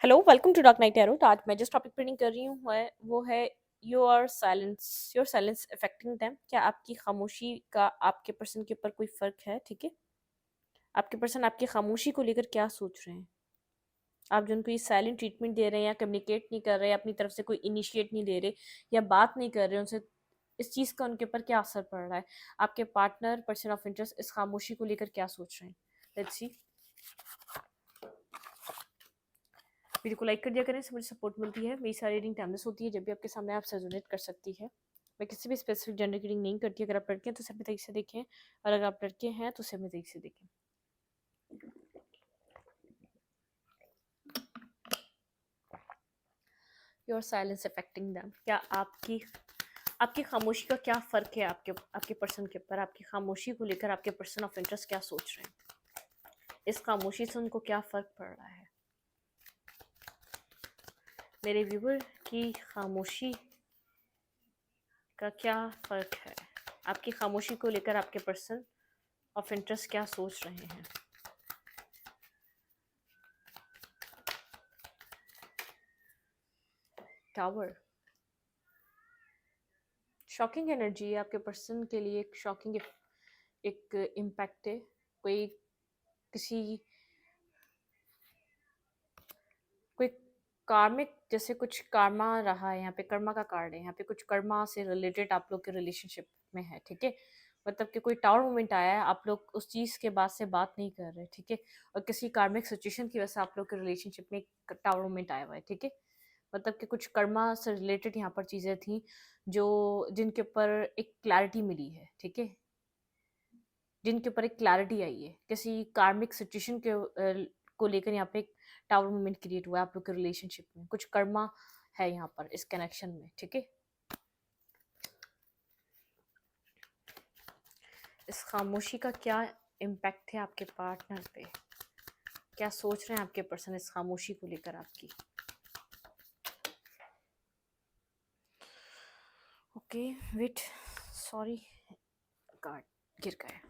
Hello, welcome to dark night tarot. तो आज मैं जिस टॉपिक पर रीडिंग कर रही हूँ वो है योर साइलेंस अफेक्टिंग देम। क्या आपकी खामोशी का आपके पर्सन के ऊपर कोई फ़र्क है? ठीक है, आपके पर्सन आपकी खामोशी को लेकर क्या सोच रहे हैं? आप जो उनको ये साइलेंट ट्रीटमेंट दे रहे हैं या कम्युनिकेट नहीं कर रहे, अपनी तरफ से कोई इनिशिएट नहीं दे रहे या बात नहीं कर रहे उनसे, इस चीज़ का उनके ऊपर क्या असर पड़ रहा है? आपके पार्टनर, पर्सन ऑफ इंटरेस्ट इस खामोशी को लेकर क्या सोच रहे हैं? Let's see. वीडियो को लाइक कर दिया करें, इससे मुझे सपोर्ट मिलती है। मेरी सारी रीडिंग टाइमलेस होती है, जब भी आपके सामने आप रेजोनेट कर सकती है। मैं किसी भी स्पेसिफिक जेंडर की रीडिंग नहीं करती। अगर आप लड़के हैं तो सभी तरीके से देखें, और अगर आप लड़के हैं तो सभी तरीके से देखें। Your silence affecting them. क्या आपकी आपकी खामोशी का क्या फ़र्क है आपके आपके पर्सन के ऊपर? आपकी खामोशी को लेकर आपके पर्सन ऑफ इंटरेस्ट क्या सोच रहे हैं? इस खामोशी से उनको क्या फ़र्क पड़ रहा है? मेरे व्यूवर की खामोशी का क्या फ़र्क है? आपकी खामोशी को लेकर आपके पर्सन ऑफ इंटरेस्ट क्या सोच रहे हैं? टावर। शॉकिंग एनर्जी है आपके पर्सन के लिए। एक शॉकिंग एक इम्पैक्ट है। कोई किसी कोई कार्मिक, जैसे कुछ कर्मा रहा है यहाँ पे, कर्मा का कार्ड है यहाँ पे, कुछ कर्मा से रिलेटेड आप लोग के रिलेशनशिप में है। ठीक है, मतलब कि कोई टावर मोमेंट आया है, आप लोग उस चीज़ के बाद से बात नहीं कर रहे। ठीक है, और किसी कार्मिक सिचुएशन की वजह से आप लोग के रिलेशनशिप में एक टावर मोमेंट आया हुआ है। ठीक है, मतलब कि कुछ कर्मा से रिलेटेड यहाँ पर चीज़ें थी जो जिनके ऊपर एक क्लैरिटी मिली है। ठीक है, जिनके ऊपर एक क्लैरिटी आई है, किसी कार्मिक सिचुएशन के को लेकर यहाँ पे एक टावर मूवमेंट क्रिएट हुआ है आप लोग के रिलेशनशिप में। कुछ कर्मा है यहाँ पर इस कनेक्शन में। ठीक है, इस खामोशी का क्या इम्पैक्ट है आपके पार्टनर पे? क्या सोच रहे हैं आपके पर्सन इस खामोशी को लेकर आपकी? ओके, वेट, सॉरी, कार्ड गिर गए।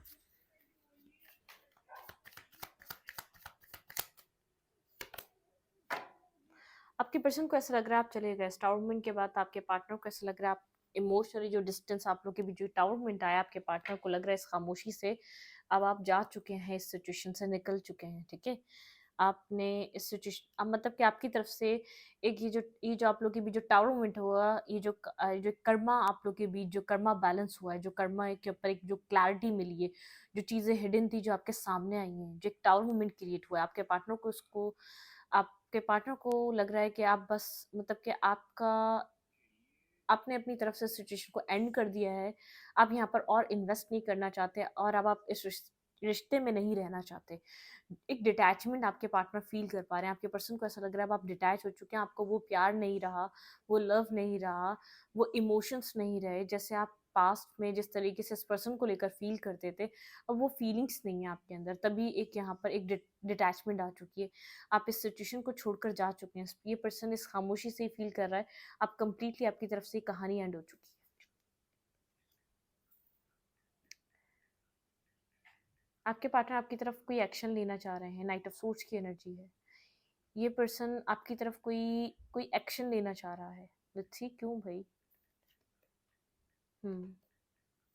आपके पर्सन को ऐसा लग रहा है आप चले गए टावर मूवमेंट के बाद। आपके पार्टनर को ऐसा लग रहा है आप इमोशनली, जो डिस्टेंस आप लोग के बीच जो टावर मूवमेंट आया, आपके पार्टनर को लग रहा है इस खामोशी से अब आप जा चुके हैं, इस सिचुएशन से निकल चुके हैं। ठीक है, आपने इस सिचुएशन, अब मतलब कि आपकी तरफ से एक ये जो आप लोग के बीच जो टावर मूवमेंट हुआ, ये जो कर्मा आप लोग के बीच जो कर्मा बैलेंस हुआ है, जो कर्मा के ऊपर एक जो क्लैरिटी मिली है, जो चीज़ें हिडन थी जो आपके सामने आई हैं, जो एक टावर मूवमेंट क्रिएट हुआ है, आपके पार्टनर को लग रहा है कि आप बस, मतलब कि आपने अपनी तरफ से सिचुएशन को एंड कर दिया है। आप यहाँ पर और इन्वेस्ट नहीं करना चाहते, और अब आप इस रिश्ते में नहीं रहना चाहते। एक डिटैचमेंट आपके पार्टनर फील कर पा रहे हैं। आपके पर्सन को ऐसा लग रहा है अब आप डिटैच हो चुके हैं, आपको वो प्यार नहीं रहा, वो लव नहीं रहा, वो इमोशंस नहीं रहे जैसे आप पास्ट में जिस तरीके से इस पर्सन को लेकर फील करते थे। अब वो फीलिंग्स नहीं है आपके अंदर, तभी एक यहाँ पर एक डिटैचमेंट आ चुकी है। आप इस सिचुएशन को छोड़कर जा चुके हैं। ये पर्सन इस खामोशी से ही फील कर रहा है आप कंप्लीटली, आपकी तरफ से कहानी एंड हो चुकी है। आपके पार्टनर आपकी तरफ कोई एक्शन लेना चाह रहे हैं। नाइट ऑफ सोच की एनर्जी है। ये पर्सन आपकी तरफ कोई कोई एक्शन लेना चाह रहा है। लेट्स सी क्यों भाई।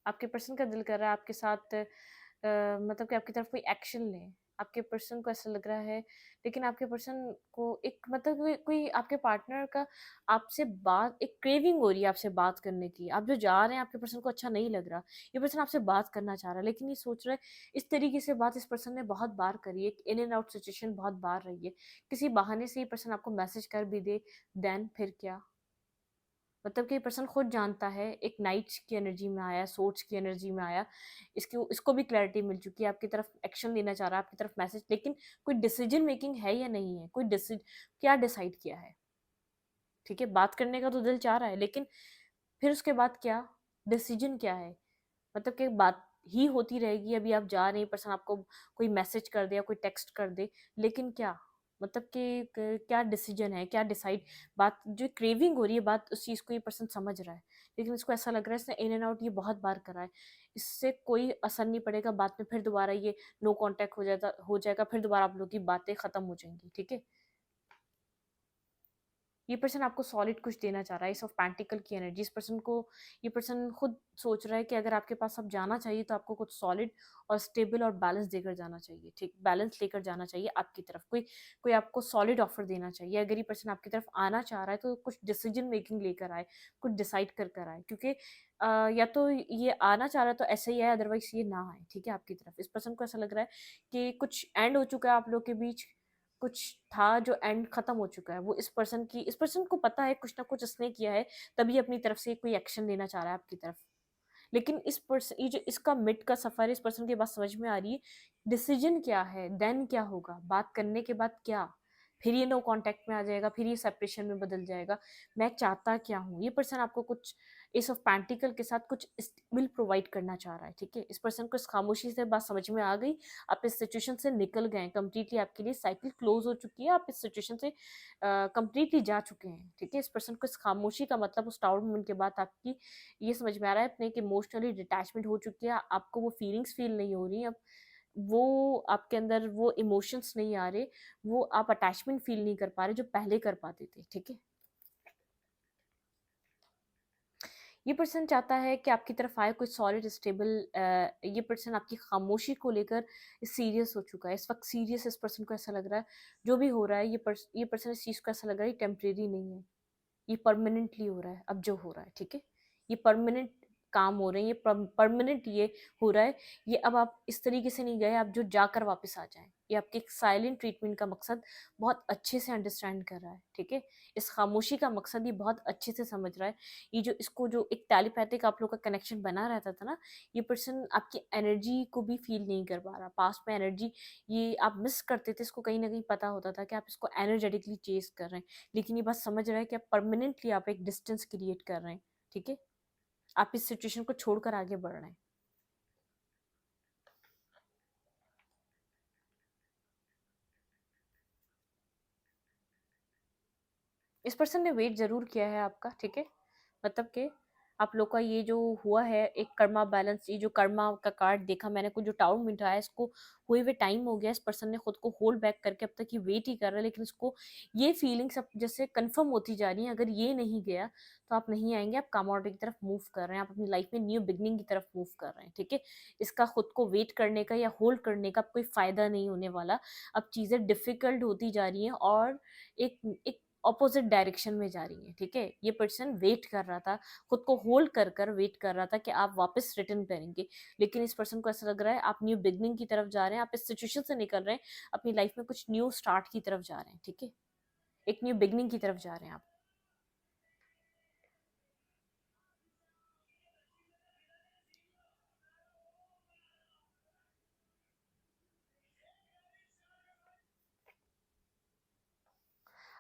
आपके पर्सन का दिल कर रहा है आपके साथ मतलब कि आपकी तरफ कोई एक्शन लें। आपके पर्सन को ऐसा लग रहा है, लेकिन आपके पर्सन को एक मतलब कोई आपके पार्टनर का आपसे बात, एक क्रेविंग हो रही है आपसे बात करने की। आप जो जा रहे हैं आपके पर्सन को अच्छा नहीं लग रहा। ये पर्सन आपसे बात करना चाह रहा है, लेकिन ये सोच रहा है इस तरीके से बात इस पर्सन ने बहुत बार करी है, इन एंड आउट सिचुएशन बहुत बार रही है। किसी बहाने से ये पर्सन आपको मैसेज कर भी दे, देन फिर क्या? मतलब कि ये पर्सन खुद जानता है, एक नाइट्स की एनर्जी में आया, सोच की एनर्जी में आया, इसको भी क्लैरिटी मिल चुकी है, आपकी तरफ एक्शन लेना चाह रहा है, आपकी तरफ मैसेज, लेकिन कोई डिसीजन मेकिंग है या नहीं है, कोई डिसीजन क्या डिसाइड किया है। ठीक है, बात करने का तो दिल चाह रहा है, लेकिन फिर उसके बाद क्या डिसीजन क्या है? मतलब कि बात ही होती रहेगी, अभी आप जा रहे हैं, पर्सन आपको कोई मैसेज कर दे या कोई टेक्स्ट कर दे, लेकिन क्या मतलब कि क्या डिसीजन है, क्या डिसाइड, बात जो क्रेविंग हो रही है, बात उस चीज़ को ये पर्सन समझ रहा है, लेकिन इसको ऐसा लग रहा है इसने इन एंड आउट ये बहुत बार करा है, इससे कोई असर नहीं पड़ेगा, बाद में फिर दोबारा ये नो कांटेक्ट हो जाएगा, फिर दोबारा आप लोग की बातें खत्म हो जाएंगी। ठीक है, ये पर्सन आपको सॉलिड कुछ देना चाह रहा है। एस ऑफ पेंटिकल की एनर्जी, इस पर्सन को, ये पर्सन खुद सोच रहा है कि अगर आपके पास अब जाना चाहिए तो आपको कुछ सॉलिड और स्टेबल और बैलेंस देकर जाना चाहिए, ठीक, बैलेंस लेकर जाना चाहिए आपकी तरफ, कोई कोई आपको सॉलिड ऑफर देना चाहिए। अगर ये पर्सन आपकी तरफ आना चाह रहा है तो कुछ डिसीजन मेकिंग लेकर आए, कुछ डिसाइड कर कर आए, क्योंकि या तो ये आना चाह रहा है तो ऐसे ही है, अदरवाइज ये ना आए, ठीक है, आपकी तरफ। इस पर्सन को ऐसा लग रहा है कि कुछ एंड हो चुका है आप लोग के बीच, कुछ था जो एंड खत्म हो चुका है। वो इस पर्सन को पता है कुछ ना कुछ इसने किया है, तभी अपनी तरफ से कोई एक्शन लेना चाह रहा है आपकी तरफ। लेकिन इस पर्सन, ये जो इसका मिड का सफर है, इस पर्सन की बात समझ में आ रही है। डिसीजन क्या है, देन क्या होगा, बात करने के बाद क्या, फिर ये नो कांटेक्ट में आ जाएगा, फिर ये सेपरेशन में बदल जाएगा। मैं चाहता क्या हूँ, ये पर्सन आपको कुछ एस ऑफ पेंटिकल के साथ कुछ स्टेबल प्रोवाइड करना चाह रहा है, ठीक है। इस पर्सन को इस खामोशी से बात समझ में आ गई, आप इस सिचुएशन से निकल गए कंप्लीटली, आपके लिए साइकिल क्लोज हो चुकी है, आप इस सिचुएशन से कंप्लीटली जा चुके हैं, ठीक है। इस पर्सन को इस खामोशी का मतलब उस टाउन मोमेंट के बाद आपकी ये समझ में आ रहा है अपने कि इमोशनली डिटैचमेंट हो चुकी है, आपको वो फीलिंग्स फील नहीं हो रही अब, वो आपके अंदर वो इमोशंस नहीं आ रहे, वो आप अटैचमेंट फील नहीं कर पा रहे जो पहले कर पाते थे, ठीक है। ये पर्सन चाहता है कि आपकी तरफ आए कोई सॉलिड स्टेबल, ये पर्सन आपकी खामोशी को लेकर सीरियस हो चुका है इस वक्त, सीरियस। इस पर्सन को ऐसा लग रहा है जो भी हो रहा है, ये पर्सन इस चीज़ को ऐसा लग रहा है टेम्परेरी नहीं है, ये परमानेंटली हो रहा है अब जो हो रहा है, ठीक है। ये परमानेंट काम हो रहे हैं, ये परमानेंट ये हो रहा है। ये अब आप इस तरीके से नहीं गए आप जो जाकर वापस आ जाएं। ये आपके एक साइलेंट ट्रीटमेंट का मकसद बहुत अच्छे से अंडरस्टैंड कर रहा है, ठीक है। इस खामोशी का मकसद ये बहुत अच्छे से समझ रहा है। ये जो इसको जो एक टेलीपैथिक आप लोग का कनेक्शन बना रहता था ना, ये पर्सन आपकी एनर्जी को भी फील नहीं कर पा रहा। पास्ट में एनर्जी ये आप मिस करते थे, इसको कहीं ना कहीं पता होता था कि आप इसको एनर्जेटिकली चेस कर रहे हैं, लेकिन ये बात समझ रहा है कि आप परमानेंटली आप एक डिस्टेंस क्रिएट कर रहे हैं, ठीक है। आप इस सिचुएशन को छोड़कर आगे बढ़ रहे हैं। इस पर्सन ने वेट जरूर किया है आपका, ठीक है। मतलब कि आप लोग का ये जो हुआ है एक कर्मा बैलेंस, ये जो कर्मा का कार्ड देखा मैंने, कुछ जो टाउन मिल रहा है, इसको हुए हुए टाइम हो गया। इस पर्सन ने खुद को होल्ड बैक करके अब तक ये वेट ही कर रहा है, लेकिन इसको ये फीलिंग्स अब जैसे कंफर्म होती जा रही है, अगर ये नहीं गया तो आप नहीं आएंगे, आप कामाउट की तरफ मूव कर रहे हैं, आप अपनी लाइफ में न्यू बिगनिंग की तरफ मूव कर रहे हैं, ठीक है। इसका खुद को वेट करने का या होल्ड करने का कोई फायदा नहीं होने वाला। अब चीजें डिफिकल्ट होती जा रही हैं और एक एक ऑपोजिट डायरेक्शन में जा रही है, ठीक है। ये पर्सन वेट कर रहा था, खुद को होल्ड कर कर वेट कर रहा था कि आप वापस रिटर्न करेंगे, लेकिन इस पर्सन को ऐसा लग रहा है आप न्यू बिगनिंग की तरफ जा रहे हैं, आप इस सिचुएशन से निकल रहे हैं, अपनी लाइफ में कुछ न्यू स्टार्ट की तरफ जा रहे हैं, ठीक है। एक न्यू बिगनिंग की तरफ जा रहे हैं आप।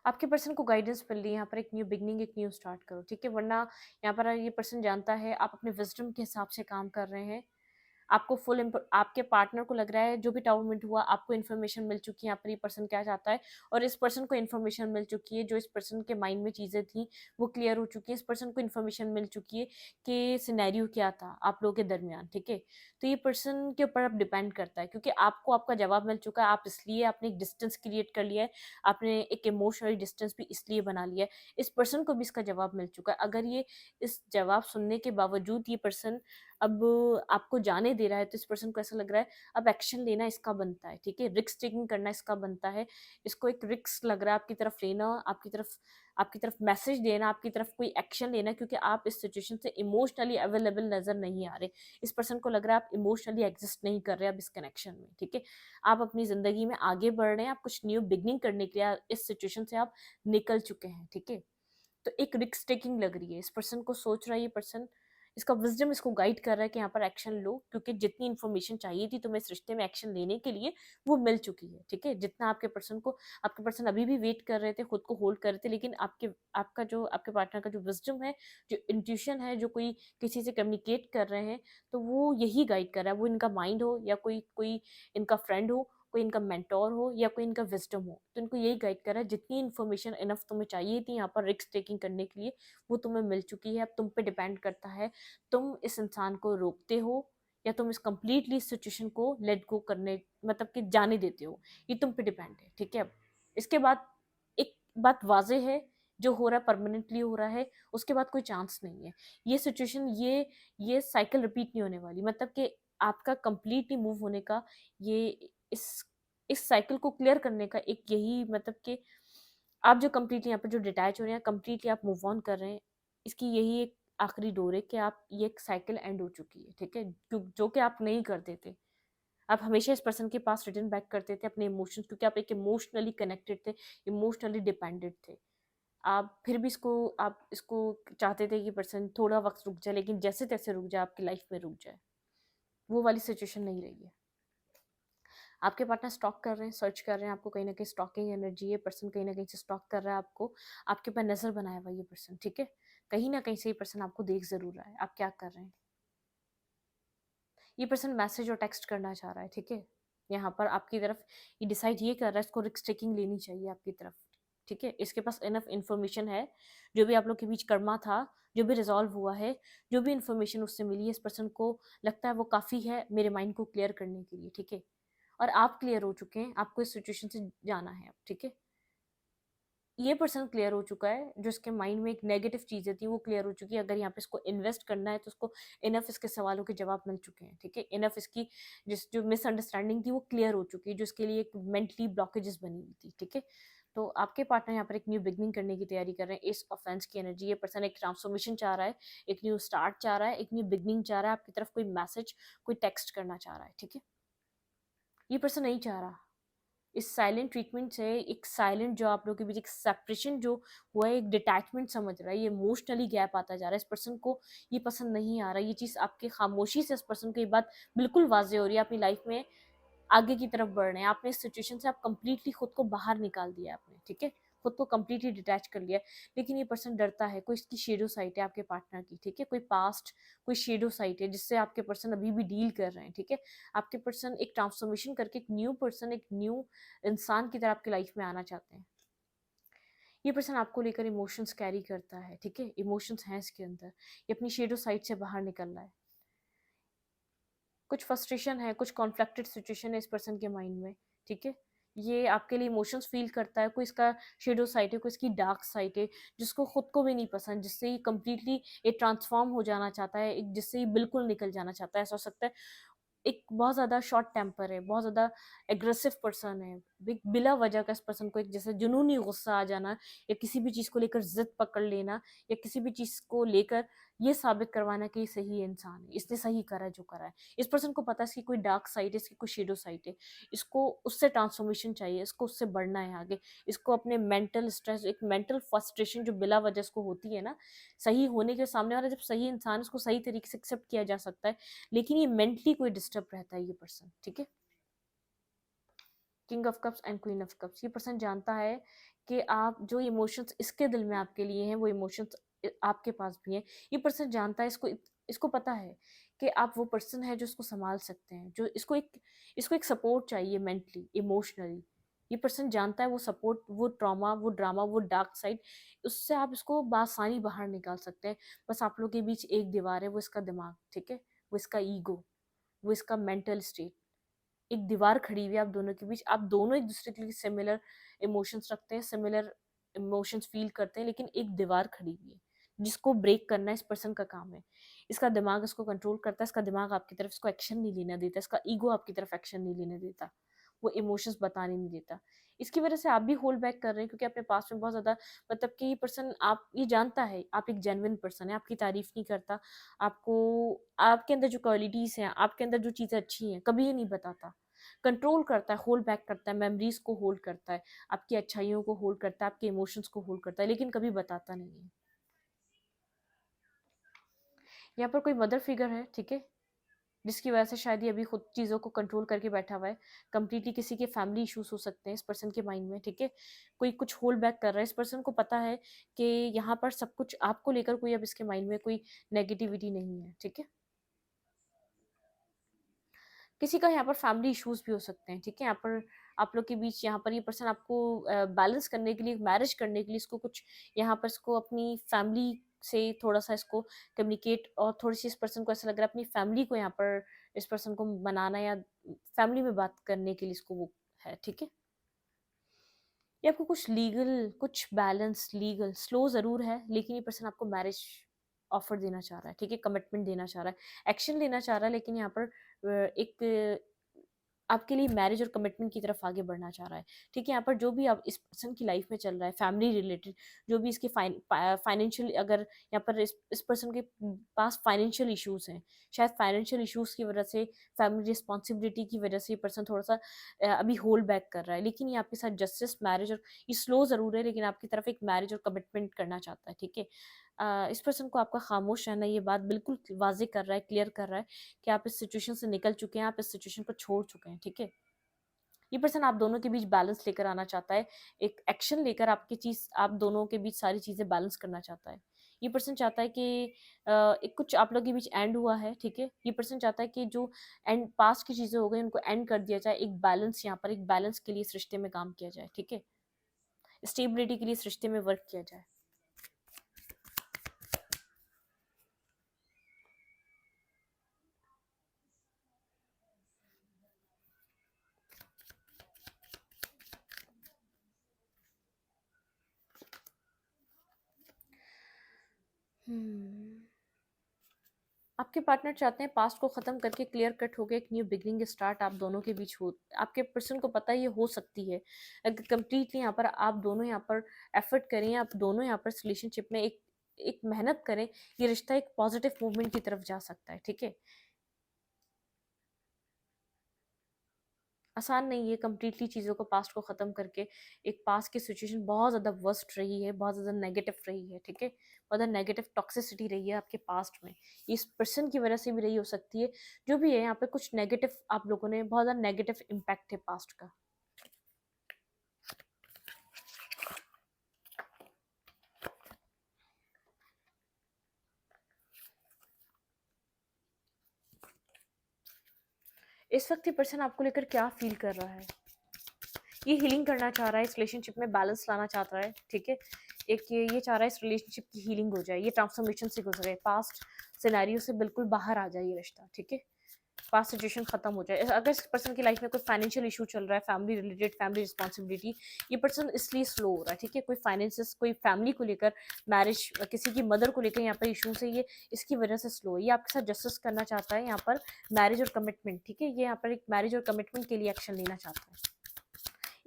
आपके पर्सन को गाइडेंस मिल रही है यहाँ पर, एक न्यू बिगनिंग, एक न्यू स्टार्ट करो, ठीक है। वरना यहाँ पर ये पर्सन जानता है आप अपने विजडम के हिसाब से काम कर रहे हैं। आपको आपके पार्टनर को लग रहा है जो भी टाउनमेंट हुआ आपको इन्फॉर्मेशन मिल चुकी है यहाँ पर, ये पर्सन क्या चाहता है, और इस पर्सन को इन्फॉर्मेशन मिल चुकी है, जो इस पर्सन के माइंड में चीज़ें थी वो क्लियर हो चुकी है। इस पर्सन को इन्फॉर्मेशन मिल चुकी है कि सिनेरियो क्या था आप लोगों के दरमियान, ठीक है। तो ये पर्सन के ऊपर अब डिपेंड करता है, क्योंकि आपको आपका जवाब मिल चुका है, आप इसलिए आपने एक डिस्टेंस क्रिएट कर लिया है, आपने एक इमोशनल डिस्टेंस भी इसलिए बना लिया है। इस पर्सन को भी इसका जवाब मिल चुका है। अगर ये इस जवाब सुनने के बावजूद ये पर्सन अब आपको जाने दे रहा है, तो इस पर्सन को ऐसा लग रहा है अब एक्शन लेना इसका बनता है, ठीक है। रिस्क टेकिंग करना इसका बनता है। इसको एक रिस्क लग रहा है आपकी तरफ लेना, आपकी तरफ मैसेज देना, आपकी तरफ कोई एक्शन लेना, क्योंकि आप इस सिचुएशन से इमोशनली अवेलेबल नजर नहीं आ रहे। इस पर्सन को लग रहा है आप इमोशनली एग्जिस्ट नहीं कर रहे अब इस कनेक्शन में, ठीक है। आप अपनी जिंदगी में आगे बढ़ रहे हैं, आप कुछ न्यू बिगनिंग करने के लिए इस सिचुएशन से आप निकल चुके हैं, ठीक है। तो एक रिस्क टेकिंग लग रही है इस पर्सन को, सोच रहा है ये पर्सन, इसका विजडम इसको गाइड कर रहा है कि यहाँ पर एक्शन लो, क्योंकि जितनी इन्फॉर्मेशन चाहिए थी तुम्हें इस रिश्ते में एक्शन लेने के लिए वो मिल चुकी है, ठीक है। जितना आपके पर्सन अभी भी वेट कर रहे थे, खुद को होल्ड कर रहे थे, लेकिन आपके पार्टनर का जो विजडम है, जो इंट्यूशन है, जो कोई किसी से कम्युनिकेट कर रहे हैं, तो वो यही गाइड कर रहा है। वो इनका माइंड हो या कोई कोई इनका फ्रेंड हो, कोई इनका मेंटोर हो या कोई इनका विजडम हो, तो इनको यही गाइड कर रहा है जितनी इन्फॉर्मेशन इनफ तुम्हें चाहिए थी यहाँ पर रिस्क टेकिंग करने के लिए वो तुम्हें मिल चुकी है। अब तुम पे डिपेंड करता है तुम इस इंसान को रोकते हो या तुम इस कंप्लीटली सिचुएशन को लेट गो करने, मतलब कि जाने देते हो, ये तुम पे डिपेंड है, ठीक है। अब इसके बाद एक बात वाजे है, जो हो रहा है परमानेंटली हो रहा है, उसके बाद कोई चांस नहीं है। ये सिचुएशन, ये साइकिल रिपीट नहीं होने वाली, मतलब कि आपका कंप्लीटली मूव होने का, ये इस इस साइकिल को क्लियर करने का एक यही मतलब कि आप जो कंप्लीटली यहाँ पे जो डिटैच हो रहे हैं, कंप्लीटली आप मूव ऑन कर रहे हैं, इसकी यही एक आखिरी डोर है कि आप, ये एक साइकिल एंड हो चुकी है, ठीक है, जो कि आप नहीं करते थे। आप हमेशा इस पर्सन के पास रिटर्न बैक करते थे अपने इमोशंस, क्योंकि आप एक इमोशनली कनेक्टेड थे, इमोशनली डिपेंडेंट थे। आप फिर भी आप इसको चाहते थे कि पर्सन थोड़ा वक्त रुक जाए, लेकिन जैसे तैसे रुक जाए, आपकी लाइफ में रुक जाए। वो वाली सिचुएशन नहीं रही है। आपके पार्टनर स्टॉक कर रहे हैं, सर्च कर रहे हैं आपको, कहीं ना कहीं स्टॉकिंग एनर्जी है, पर्सन कहीं ना कहीं से स्टॉक कर रहा है आपको, आपके ऊपर नजर बनाया हुआ ये पर्सन, ठीक है, कहीं ना कहीं से ये पर्सन आपको देख जरूर रहा है आप क्या कर रहे हैं। ये पर्सन मैसेज और टेक्स्ट करना चाह रहा है, ठीक है, यहाँ पर आपकी तरफ ये डिसाइड ये कर रहा है, इसको रिस्क टेकिंग लेनी चाहिए आपकी तरफ, ठीक है, इसके पास इनफ इन्फॉर्मेशन है, जो भी आप लोग के बीच कर्मा था, जो भी रिजॉल्व हुआ है, जो भी इन्फॉर्मेशन उससे मिली है, इस पर्सन को लगता है वो काफ़ी है मेरे माइंड को क्लियर करने के लिए, ठीक है, और आप क्लियर हो चुके हैं, आपको इस सिचुएशन से जाना है अब, ठीक है। ये पर्सन क्लियर हो चुका है, जो इसके माइंड में एक नेगेटिव चीज़ें थी वो क्लियर हो चुकी है, अगर यहाँ पे इसको इन्वेस्ट करना है तो उसको इनफ इसके सवालों के जवाब मिल चुके हैं, ठीक है, इनफ इसकी जो मिसअंडरस्टैंडिंग थी वो क्लियर हो चुकी है, जो इसके लिए एक मेंटली ब्लॉकेजेस बनी हुई थी, ठीक है। तो आपके पार्टनर यहाँ पर एक न्यू बिगनिंग करने की तैयारी कर रहे हैं, इस ऑफेंस की एनर्जी, ये पर्सन एक ट्रांसफॉर्मेशन चाह रहा है, एक न्यू स्टार्ट चाह रहा है, एक न्यू बिगनिंग चाह रहा है, आपकी तरफ कोई मैसेज, कोई टेक्स्ट करना चाह रहा है, ठीक है। ये पर्सन नहीं चाह रहा, इस साइलेंट ट्रीटमेंट से एक साइलेंट जो आप लोगों के बीच एक सेपरेशन जो हुआ है, एक डिटैचमेंट समझ रहा है, ये इमोशनली गैप आता जा रहा है, इस पर्सन को ये पसंद नहीं आ रहा, ये चीज़ आपकी खामोशी से इस पर्सन को ये बात बिल्कुल वाजे हो रही है, अपनी लाइफ में आगे की तरफ बढ़ रहे हैं, आपने इस सिचुएशन से आप कंप्लीटली खुद को बाहर निकाल दिया आपने, ठीक है, खुद को कंप्लीटली डिटैच कर लिया, लेकिन ये पर्सन डरता है, कोई इसकी शेडो साइट है आपके पार्टनर की, ठीक है, कोई पास्ट, कोई शेडो साइट है जिससे आपके पर्सन अभी भी डील कर रहे हैं, ठीक है, आपके पर्सन एक ट्रांसफॉर्मेशन करके एक न्यू पर्सन, एक न्यू इंसान की तरह आपकी लाइफ में आना चाहते हैं। ये पर्सन आपको लेकर इमोशंस कैरी करता है, ठीक है, इमोशंस हैं इसके अंदर, ये अपनी शेडो साइट से बाहर निकल रहा है, कुछ फ्रस्ट्रेशन है, कुछ कॉन्फ्लिक्टेड सिचुएशन है इस पर्सन के माइंड में, ठीक है, ये आपके लिए इमोशंस फील करता है, कोई इसका शेडो साइड है, कोई इसकी डार्क साइड है, जिसको खुद को भी नहीं पसंद, जिससे ये कम्प्लीटली ये ट्रांसफॉर्म हो जाना चाहता है, एक जिससे ये बिल्कुल निकल जाना चाहता है, ऐसा हो सकता है एक बहुत ज़्यादा शॉर्ट टेम्पर है, बहुत ज़्यादा एग्रेसिव पर्सन है, बिला वजह का इस पर्सन को एक जैसे जुनूनी गुस्सा आ जाना, या किसी भी चीज़ को लेकर जिद पकड़ लेना, या किसी भी चीज़ को लेकर ये साबित करवाना कि ये सही इंसान है, इसने सही करा है जो करा है। इस पर्सन को पता है इसकी कोई डार्क साइड है, इसकी कोई शेडो साइड है, इसको उससे ट्रांसफॉर्मेशन चाहिए, इसको उससे बढ़ना है आगे, इसको अपने मेंटल स्ट्रेस, एक मेंटल फ्रस्ट्रेशन जो बिला वजह इसको होती है ना, सही होने के सामने वाला जब सही इंसान, इसको सही तरीके से एक्सेप्ट किया जा सकता है, लेकिन ये मेंटली कोई डिस्टर्ब रहता है ये पर्सन, ठीक है। King of cups and queen of cups, ये पर्सन जानता है कि आप जो इमोशंस इसके दिल में आपके लिए हैं वो इमोशंस आपके पास भी हैं, ये पर्सन जानता है, इसको पता है कि आप वो पर्सन है जो इसको संभाल सकते हैं, जो इसको एक सपोर्ट चाहिए मेंटली इमोशनली, ये पर्सन जानता है वो सपोर्ट, वो ट्रॉमा, वो ड्रामा, वो डार्क साइड, उससे आप इसको बासानी बाहर निकाल सकते हैं। बस आप लोग के बीच एक दीवार है, वो इसका दिमाग, ठीक है, वो इसका ईगो, वो इसका मेंटल स्टेट, एक दीवार खड़ी हुई है आप दोनों के बीच, आप दोनों एक दूसरे के लिए सिमिलर इमोशंस रखते हैं, सिमिलर इमोशंस फील करते हैं, लेकिन एक दीवार खड़ी हुई है जिसको ब्रेक करना इस पर्सन का काम है। इसका दिमाग इसको कंट्रोल करता है, इसका दिमाग आपकी तरफ इसको एक्शन नहीं लेना देता, इसका ईगो आपकी तरफ एक्शन नहीं लेने देता, वो इमोशंस बताने नहीं देता। इसकी वजह से आप भी होल्ड बैक कर रहे हैं, क्योंकि अपने पास में बहुत ज़्यादा मतलब कि ये पर्सन, आप ये जानता है आप एक जेन्युइन पर्सन है, आपकी तारीफ नहीं करता, आपको आपके अंदर जो क्वालिटीज़ हैं, आपके अंदर जो चीज़ें अच्छी हैं, कभी ये नहीं बताता, कंट्रोल करता है, होल्ड बैक करता है, मेमोरीज को होल्ड करता है, आपकी अच्छाइयों को होल्ड करता है, आपके इमोशंस को होल्ड करता है, लेकिन कभी बताता नहीं है। यहाँ पर कोई मदर फिगर है, ठीक है, जिसकी वजह से शायद ये अभी खुद चीज़ों को कंट्रोल करके बैठा हुआ है, कंप्लीटली किसी के फैमिली इश्यूज हो सकते हैं इस पर्सन के माइंड में, ठीक है, कोई कुछ होल्ड बैक कर रहा है, इस पर्सन को पता है कि यहाँ पर सब कुछ आपको लेकर कोई अब इसके माइंड में कोई नेगेटिविटी नहीं है, ठीक है। किसी का यहाँ पर फैमिली इश्यूज भी हो सकते हैं, ठीक है, यहाँ पर आप लोग के बीच यहाँ पर ये पर्सन आपको बैलेंस करने के लिए, मैरिज करने के लिए इसको कुछ यहाँ पर इसको अपनी फैमिली से थोड़ा सा इसको कम्युनिकेट, और थोड़ी सी इस पर्सन को ऐसा लग रहा है अपनी फैमिली को यहाँ पर इस पर्सन को मनाना, या फैमिली में बात करने के लिए इसको वो है, ठीक है। ये आपको कुछ लीगल, कुछ बैलेंस लीगल स्लो ज़रूर है, लेकिन ये पर्सन आपको मैरिज ऑफ़र देना चाह रहा है, ठीक है? कमिटमेंट देना चाह रहा है, एक्शन लेना चाह रहा है, लेकिन यहाँ पर एक आपके लिए मैरिज और कमिटमेंट की तरफ आगे बढ़ना चाह रहा है, ठीक है? यहाँ पर जो भी अब इस पर्सन की लाइफ में चल रहा है, फैमिली रिलेटेड, जो भी इसके फाइनेंशियल, अगर यहाँ पर इस पर्सन के पास फाइनेंशियल इश्यूज़ हैं, शायद फाइनेंशियल इश्यूज़ की वजह से, फैमिली रिस्पॉन्सिबिलिटी की वजह से ये पर्सन थोड़ा-सा अभी होल्ड बैक कर रहा है, लेकिन ये आपके साथ जस्टिस, मैरिज और ये स्लो ज़रूर है, लेकिन आपकी तरफ एक मैरिज और कमिटमेंट करना चाहता है, ठीक है? इस पर्सन को आपका खामोश रहना ये बात बिल्कुल वाज़ेह कर रहा है, क्लियर कर रहा है कि आप इस सिचुएशन से निकल चुके हैं, आप इस सिचुएशन को छोड़ चुके हैं, ठीक है? ये पर्सन आप दोनों के बीच बैलेंस लेकर आना चाहता है, एक एक्शन लेकर आपकी चीज़, आप दोनों के बीच सारी चीज़ें बैलेंस करना चाहता है। ये पर्सन चाहता है कि एक कुछ आप लोगों के बीच एंड हुआ है, ठीक है? ये पर्सन चाहता है कि जो एंड पास्ट की चीज़ें हो गई, उनको एंड कर दिया जाए, एक बैलेंस, यहाँ पर एक बैलेंस के लिए इस रिश्ते में काम किया जाए, ठीक है? स्टेबिलिटी के लिए इस रिश्ते में वर्क किया जाए। हुँ। आपके पार्टनर चाहते हैं पास्ट को ख़त्म करके क्लियर कट हो गया, एक न्यू बिगिनिंग स्टार्ट आप दोनों के बीच हो। आपके पर्सन को पता है ये हो सकती है। अगर कंप्लीटली यहाँ पर आप दोनों यहाँ पर एफर्ट करें, आप दोनों यहाँ पर इस रिलेशनशिप में एक एक मेहनत करें, ये रिश्ता एक पॉजिटिव मूवमेंट की तरफ जा सकता है, ठीक है? आसान नहीं है कंप्लीटली चीज़ों को, पास्ट को ख़त्म करके, एक पास्ट की सिचुएशन बहुत ज़्यादा वर्स्ट रही है, बहुत ज़्यादा नेगेटिव रही है, ठीक है? बहुत ज़्यादा नेगेटिव टॉक्सिसिटी रही है आपके पास्ट में। ये इस पर्सन की वजह से भी रही हो सकती है, जो भी है यहाँ पे कुछ नेगेटिव आप लोगों ने, बहुत ज़्यादा नेगेटिव इम्पैक्ट है पास्ट का। इस वक़्त ये पर्सन आपको लेकर क्या फ़ील कर रहा है? ये हीलिंग करना चाह रहा है, इस रिलेशनशिप में बैलेंस लाना चाहता है, ठीक है? एक ये चाह रहा है इस रिलेशनशिप की हीलिंग हो जाए, ये ट्रांसफॉर्मेशन से गुज़रे, पास्ट सिनेरियो से बिल्कुल बाहर आ जाए ये रिश्ता, ठीक है? पास्ट सिचुएशन खत्म हो जाए। अगर इस पर्सन की लाइफ में कोई फाइनेंशियल इशू चल रहा है, फैमिली रिलेटेड, फैमिली रिस्पॉन्सिबिलिटी, ये पर्सन इसलिए स्लो हो रहा है, ठीक है? कोई फाइनेंसेस, कोई फैमिली को लेकर, मैरिज, किसी की मदर को लेकर यहाँ पर इशूज़ है, ये इसकी वजह से स्लो है। ये आपके साथ जस्टिस करना चाहता है यहाँ पर, मैरिज और कमिटमेंट, ठीक है? ये यहाँ पर एक मैरिज और कमिटमेंट के लिए एक्शन लेना चाहता है।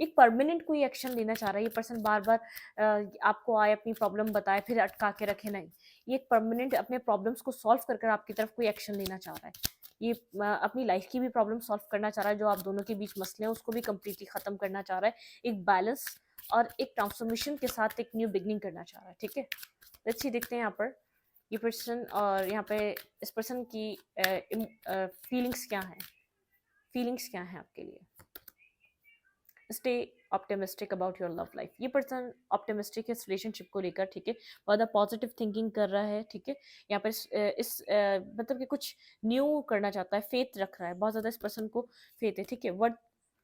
एक परमानेंट कोई एक्शन लेना चाह रहा है ये पर्सन, बार-बार आपको आए, अपनी प्रॉब्लम बताए, फिर अटका के रखे, नहीं। ये एक परमानेंट अपने प्रॉब्लम्स को सॉल्व कर कर आपकी तरफ कोई एक्शन लेना चाह रहा है। ये अपनी लाइफ की भी प्रॉब्लम सॉल्व करना चाह रहा है, जो आप दोनों के बीच मसले हैं, उसको भी कंप्लीटली ख़त्म करना चाह रहा है। एक बैलेंस और एक ट्रांसफॉर्मेशन के साथ एक न्यू बिगिनिंग करना चाह रहा है, ठीक है? लेट्स सी, देखते हैं यहाँ पर ये पर्सन और यहाँ पे इस पर्सन की फीलिंग्स क्या हैं? फीलिंग्स क्या हैं आपके लिए? Stay optimistic about your love life. ये पर्सन ऑप्टिमिस्टिक है इस रिलेशनशिप को लेकर, ठीक है? बहुत ज़्यादा पॉजिटिव थिंकिंग कर रहा है, ठीक है? यहाँ पर मतलब कि कुछ न्यू करना चाहता है, फेथ रख रहा है, बहुत ज़्यादा इस पर्सन को फेथ है, ठीक है?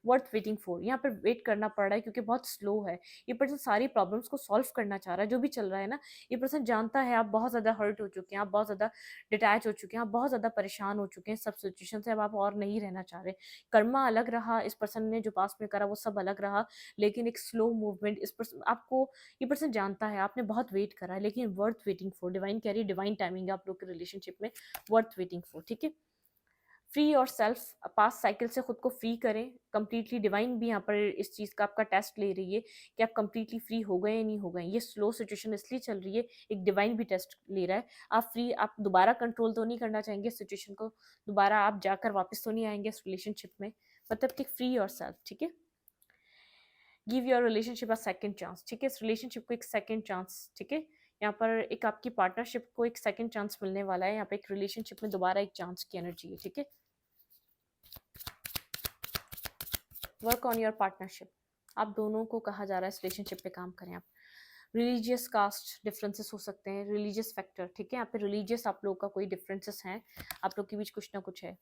वर्थ वेटिंग फॉर, यहाँ पर वेट करना पड़ रहा है क्योंकि बहुत स्लो है। ये पर्सन सारी प्रॉब्लम्स को सॉल्व करना चाह रहा है, जो भी चल रहा है ना। ये पर्सन जानता है आप बहुत ज़्यादा हर्ट हो चुके हैं, आप बहुत ज़्यादा डिटैच हो चुके हैं, आप बहुत ज़्यादा परेशान हो चुके हैं सब सिचुएशन से, अब आप और नहीं रहना चाह रहे। कर्मा अलग रहा, इस पर्सन ने जो पास्ट में करा वो सब अलग रहा, लेकिन एक स्लो मूवमेंट इस पर्सन आपको, ये पर्सन जानता है आपने बहुत वेट करा है, लेकिन worth waiting for, divine carry, divine timing है आप लोग के रिलेशनशिप में, वर्थ वेटिंग फॉर, ठीक है? फ्री और सेल्फ, पास्ट साइकिल से खुद को फ्री करें कंप्लीटली। डिवाइन भी यहाँ पर इस चीज़ का आपका टेस्ट ले रही है कि आप कंप्लीटली फ्री हो गए या नहीं हो गए। ये स्लो सिचुएशन इसलिए चल रही है, एक डिवाइन भी टेस्ट ले रहा है। आप फ्री, आप दोबारा कंट्रोल तो नहीं करना चाहेंगे सिचुएशन को, दोबारा आप जाकर वापस तो नहीं आएंगे इस रिलेशनशिप में, मतलब कि फ्री और सेल्फ, ठीक है? Give your relationship a second chance, ठीक है? इस रिलेशनशिप को एक सेकंड चांस, ठीक है? यहाँ पर एक आपकी पार्टनरशिप को एक सेकंड चांस मिलने वाला है, यहाँ पे एक रिलेशनशिप में दोबारा एक चांस की एनर्जी है, ठीक है? वर्क ऑन योर पार्टनरशिप, आप दोनों को कहा जा रहा है इस रिलेशनशिप पे काम करें आप। रिलीजियस कास्ट डिफरेंसेस हो सकते हैं, रिलीजियस फैक्टर, ठीक है? यहाँ पे रिलीजियस आप लोग का कोई डिफरेंसेस हैं, आप लोग के बीच कुछ ना कुछ है।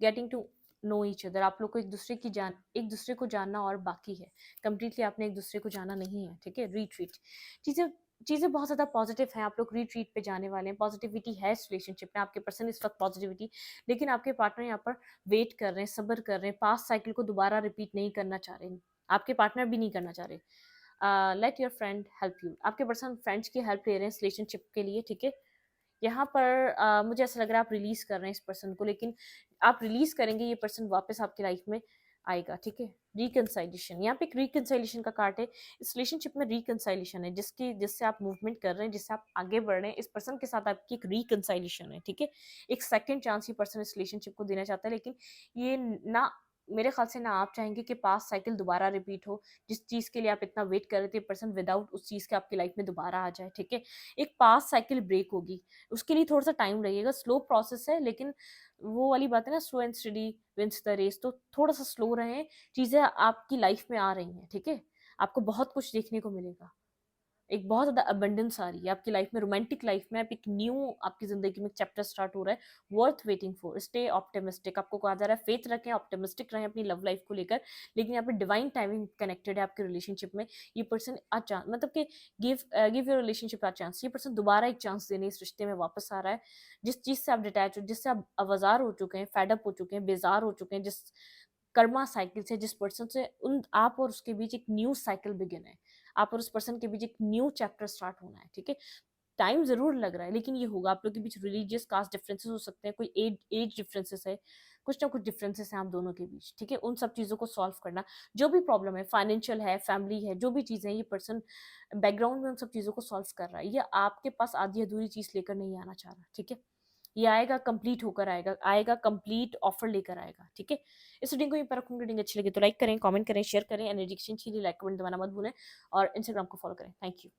Getting to know each other, आप लोग को एक दूसरे को जानना और बाकी है, कंप्लीटली आपने एक दूसरे को जाना नहीं है, ठीक है? रीट्रीट, चीज़ें चीज़ें बहुत ज़्यादा पॉजिटिव हैं, आप लोग रीट्रीट पे जाने वाले हैं, पॉजिटिविटी है इस रिलेशनशिप में, आपके पर्सन इस वक्त पॉजिटिविटी, लेकिन आपके पार्टनर यहाँ पर वेट कर रहे हैं, सब्र कर रहे हैं, पास्ट साइकिल को दोबारा रिपीट नहीं करना चाह रहे, आपके पार्टनर भी नहीं करना चाह रहे। Let your friend help you. आपके पर्सन फ्रेंड्स की हेल्प ले रहे हैं इस रिलेशनशिप के लिए, ठीक है। यहाँ पर मुझे ऐसा लग रहा है आप रिलीज कर रहे हैं इस पर्सन को, लेकिन आप रिलीज करेंगे ये पर्सन वापस आपकी लाइफ में आएगा, ठीक है। रिकंसाइलेशन, यहाँ पे एक रिकंसाइलेशन का कार्ड है। इस रिलेशनशिप में रिकंसाइलेशन है, जिससे आप मूवमेंट कर रहे हैं, जिससे आप आगे बढ़ रहे हैं। इस पर्सन के साथ आपकी एक रिकंसाइलेशन है, ठीक है। एक सेकंड चांस ये पर्सन इस रिलेशनशिप को देना चाहता है, लेकिन ये ना, मेरे ख्याल से ना आप चाहेंगे कि पास्ट साइकिल दोबारा रिपीट हो। जिस चीज़ के लिए आप इतना वेट कर रहे थे, पर्सन विदाउट उस चीज़ के आपकी लाइफ में दोबारा आ जाए, ठीक है। एक पास्ट साइकिल ब्रेक होगी, उसके लिए थोड़ा सा टाइम लगेगा, स्लो प्रोसेस है, लेकिन वो वाली बात है ना, slow and study wins the race. तो थोड़ा सा स्लो रहे, चीज़ें आपकी लाइफ में आ रही हैं, ठीक है। आपको बहुत कुछ देखने को मिलेगा, एक बहुत ज़्यादा अबंडेंस आ रही है आपकी लाइफ में, रोमांटिक लाइफ में। आप एक न्यू, आपकी ज़िंदगी में चैप्टर स्टार्ट हो रहा है, worth waiting for. Stay optimistic, आपको कहा जा रहा है फेथ रखें, ऑप्टिमिस्टिक रहें अपनी लव लाइफ को लेकर। लेकिन यहाँ पे डिवाइन टाइमिंग कनेक्टेड है आपके रिलेशनशिप में। ये पर्सन मतलब कि give your relationship a chance. ये पर्सन दोबारा एक चांस देने इस रिश्ते में वापस आ रहा है। जिस चीज़ से आप डिटैच हो, जिससे आप अवजार हो चुके हैं, फेडअप हो चुके हैं, बेजार हो चुके हैं, जिस कर्मा साइकिल से, जिस पर्सन से, उन आप और उसके बीच एक न्यू साइकिल बिगिन है। आप और उस पर्सन के बीच एक न्यू चैप्टर स्टार्ट होना है, ठीक है। टाइम जरूर लग रहा है, लेकिन ये होगा। आप लोग के बीच रिलीजियस कास्ट डिफरेंसेस हो सकते हैं, कोई एज डिफरेंसेस है, कुछ ना कुछ डिफरेंसेस हैं आप दोनों के बीच, ठीक है। उन सब चीज़ों को सॉल्व करना, जो भी प्रॉब्लम है, फाइनेंशियल है, फैमिली है, जो भी चीज़ें हैं, ये पर्सन बैकग्राउंड में उन सब चीज़ों को सॉल्व कर रहा है। ये आपके पास आधी अधूरी चीज़ लेकर नहीं आना चाह रहा, ठीक है। ये आएगा, कंप्लीट होकर आएगा, आएगा कंप्लीट ऑफर लेकर आएगा, ठीक है। इस रीडिंग को यहीं पर रखूंगी। रीडिंग अच्छी लगी तो लाइक करें, कमेंट करें, शेयर करें। एनर्जी एक्सचेंज के लिए लाइक कमेंट दबाना मत भूलें, और इंस्टाग्राम को फॉलो करें। Thank you.